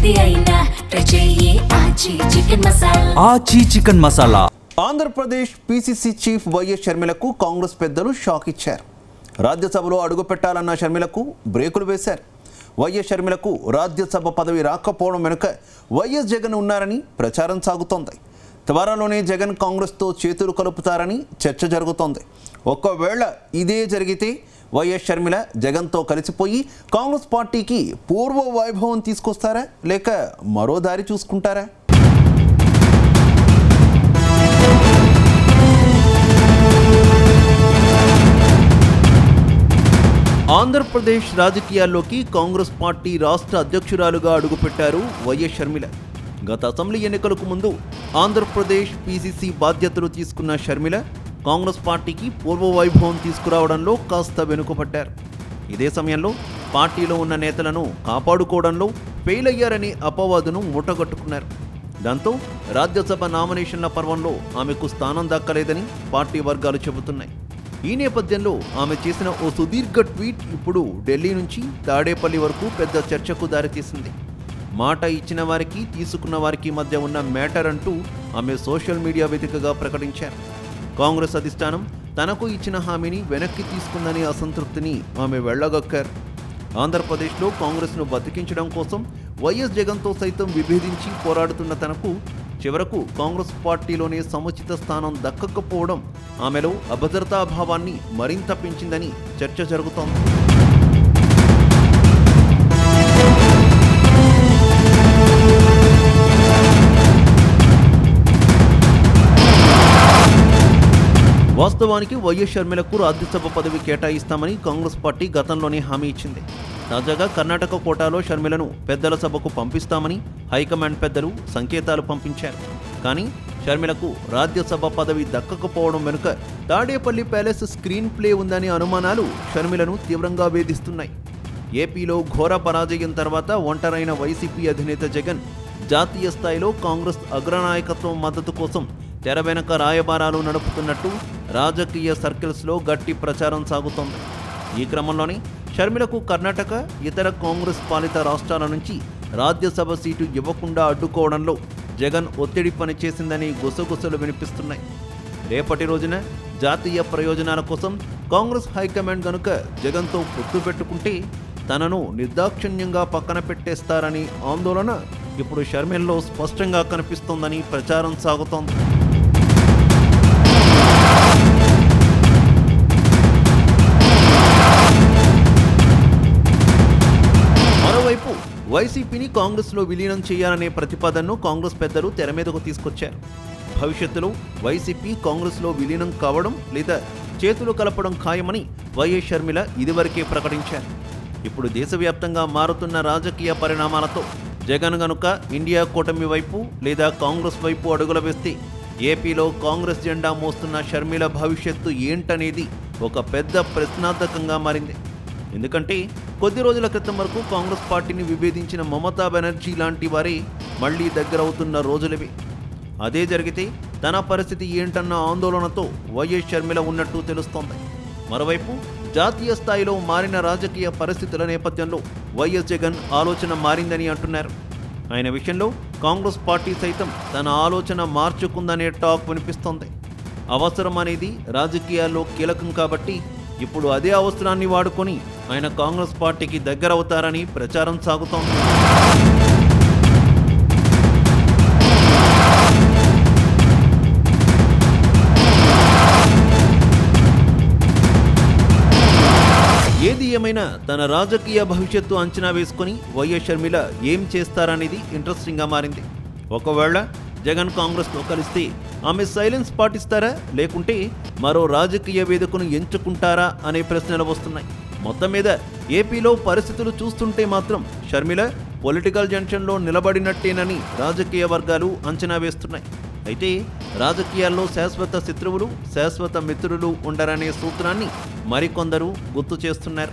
ఏది అయినా ట్రై చెయ్యి ఆచి chicken masala. Aachi chicken masala. Andhra Pradesh PCC chief YS షర్మిలకు కాంగ్రెస్ పెద్దలు షాక్ ఇచ్చారు. రాజ్యసభలో అడుగుపెట్టాలన్న షర్మిలకు బ్రేకులు వేశారు. వైఎస్ షర్మిలకు రాజ్యసభ పదవి రాకపోవడం వెనుక వైఎస్ జగన్ ఉన్నారని ప్రచారం సాగుతోంది. త్వరలోనే జగన్ కాంగ్రెస్తో చేతులు కలుపుతారని చర్చ జరుగుతోంది. ఒకవేళ ఇదే జరిగితే వైఎస్ షర్మిల జగన్తో కలిసిపోయి కాంగ్రెస్ పార్టీకి పూర్వ వైభవం తీసుకొస్తారా లేక మరో దారి చూసుకుంటారా? ఆంధ్రప్రదేశ్ రాజకీయాల్లోకి కాంగ్రెస్ పార్టీ రాష్ట్ర అధ్యక్షురాలుగా అడుగుపెట్టారు వైఎస్ షర్మిల. గత అసెంబ్లీ ఎన్నికలకు ముందు ఆంధ్రప్రదేశ్ పీసీసీ బాధ్యతలు తీసుకున్న షర్మిల కాంగ్రెస్ పార్టీకి పూర్వ వైభవం తీసుకురావడంలో కాస్త వెనుకబడ్డారు. ఇదే సమయంలో పార్టీలో ఉన్న నేతలను కాపాడుకోవడంలో ఫెయిల్ అయ్యారనే అపవాదును మూటగట్టుకున్నారు. దాంతో రాజ్యసభ నామినేషన్ల పర్వంలో ఆమెకు స్థానం దక్కలేదని పార్టీ వర్గాలు చెబుతున్నాయి. ఈ నేపథ్యంలో ఆమె చేసిన ఓ సుదీర్ఘ ట్వీట్ ఇప్పుడు ఢిల్లీ నుంచి తాడేపల్లి వరకు పెద్ద చర్చకు దారితీసింది. మాట ఇచ్చిన వారికి తీసుకున్న వారికి మధ్య ఉన్న మ్యాటర్ అంటూ ఆమె సోషల్ మీడియా వేదికగా ప్రకటించారు. కాంగ్రెస్ అధిష్టానం తనకు ఇచ్చిన హామీని వెనక్కి తీసుకుందనే అసంతృప్తిని ఆమె వెళ్లగక్కారు. ఆంధ్రప్రదేశ్లో కాంగ్రెస్ను బతికించడం కోసం వైఎస్ జగన్తో సైతం విభేదించి పోరాడుతున్న తనకు చివరకు కాంగ్రెస్ పార్టీలోనే సముచిత స్థానం దక్కకపోవడం ఆమెలో అభద్రతాభావాన్ని మరింత పెంచిందని చర్చ జరుగుతోంది. వాస్తవానికి వైఎస్ షర్మిలకు రాజ్యసభ పదవి కేటాయిస్తామని కాంగ్రెస్ పార్టీ గతంలోనే హామీ ఇచ్చింది. తాజాగా కర్ణాటక కోటాలో షర్మిలను పెద్దల సభకు పంపిస్తామని హైకమాండ్ పెద్దలు సంకేతాలు పంపించారు. కానీ షర్మిలకు రాజ్యసభ పదవి దక్కకపోవడం వెనుక తాడేపల్లి ప్యాలెస్ స్క్రీన్ ప్లే ఉందనే అనుమానాలు షర్మిలను తీవ్రంగా వేధిస్తున్నాయి. ఏపీలో ఘోర పరాజయం తర్వాత ఒంటరైన వైసీపీ అధినేత జగన్ జాతీయ స్థాయిలో కాంగ్రెస్ అగ్రనాయకత్వం మద్దతు కోసం తెర వెనక రాయబారాలు నడుపుతున్నట్టు రాజకీయ సర్కిల్స్లో గట్టి ప్రచారం సాగుతోంది. ఈ క్రమంలోనే షర్మిలకు కర్ణాటక, ఇతర కాంగ్రెస్ పాలిత రాష్ట్రాల నుంచి రాజ్యసభ సీటు ఇవ్వకుండా అడ్డుకోవడంలో జగన్ ఒత్తిడి పనిచేసిందని గుసగుసలు వినిపిస్తున్నాయి. రేపటి రోజున జాతీయ ప్రయోజనాల కోసం కాంగ్రెస్ హైకమాండ్ గనుక జగన్తో పొత్తు పెట్టుకుంటే తనను నిర్దాక్షిణ్యంగా పక్కన పెట్టేస్తారని ఆందోళన ఇప్పుడు షర్మిలలో స్పష్టంగా కనిపిస్తోందని ప్రచారం సాగుతోంది. మరోవైపు వైసీపీని కాంగ్రెస్లో విలీనం చేయాలనే ప్రతిపాదనను కాంగ్రెస్ పెద్దలు తెర మీదకు తీసుకొచ్చారు. భవిష్యత్తులో వైసీపీ కాంగ్రెస్లో విలీనం కావడం లేదా చేతులు కలపడం ఖాయమని వైఎస్ షర్మిల ఇదివరకే ప్రకటించారు. ఇప్పుడు దేశవ్యాప్తంగా మారుతున్న రాజకీయ పరిణామాలతో జగన్ గనుక ఇండియా కూటమి వైపు లేదా కాంగ్రెస్ వైపు అడుగులు వేస్తే ఏపీలో కాంగ్రెస్ జెండా మోస్తున్న షర్మిల భవిష్యత్తు ఏంటనేది ఒక పెద్ద ప్రశ్నార్థకంగా మారింది. ఎందుకంటే కొద్ది రోజుల క్రితం వరకు కాంగ్రెస్ పార్టీని విభేదించిన మమతా బెనర్జీ లాంటి వారే మళ్లీ దగ్గరవుతున్న రోజులవి. అదే జరిగితే తన పరిస్థితి ఏంటన్న ఆందోళనతో వైఎస్ షర్మిల ఉన్నట్టు తెలుస్తోంది. మరోవైపు జాతీయ స్థాయిలో మారిన రాజకీయ పరిస్థితుల నేపథ్యంలో వైఎస్ జగన్ ఆలోచన మారిందని అంటున్నారు. ఆయన విషయంలో కాంగ్రెస్ పార్టీ సైతం తన ఆలోచన మార్చుకుందనే టాక్ వినిపిస్తోంది. అవసరం అనేది రాజకీయాల్లో కీలకం కాబట్టి ఇప్పుడు అదే అవసరాన్ని వాడుకొని ఆయన కాంగ్రెస్ పార్టీకి దగ్గరవుతారని ప్రచారం సాగుతోంది. ఏది ఏమైనా తన రాజకీయ భవిష్యత్తు అంచనా వేసుకుని వైఎస్ షర్మిల ఏం చేస్తారనేది ఇంట్రెస్టింగ్గా మారింది. ఒకవేళ జగన్ కాంగ్రెస్తో కలిస్తే ఆమె సైలెన్స్ పాటిస్తారా లేకుంటే మరో రాజకీయ వేదికను ఎంచుకుంటారా అనే ప్రశ్నలు వస్తున్నాయి. మొత్తం మీద ఏపీలో పరిస్థితులు చూస్తుంటే మాత్రం షర్మిల పొలిటికల్ జంక్షన్లో నిలబడినట్టేనని రాజకీయ వర్గాలు అంచనా వేస్తున్నాయి. అయితే రాజకీయాల్లో శాశ్వత శత్రువులు, శాశ్వత మిత్రులు ఉండరనే సూత్రాన్ని మరికొందరు గుర్తు చేస్తున్నారు.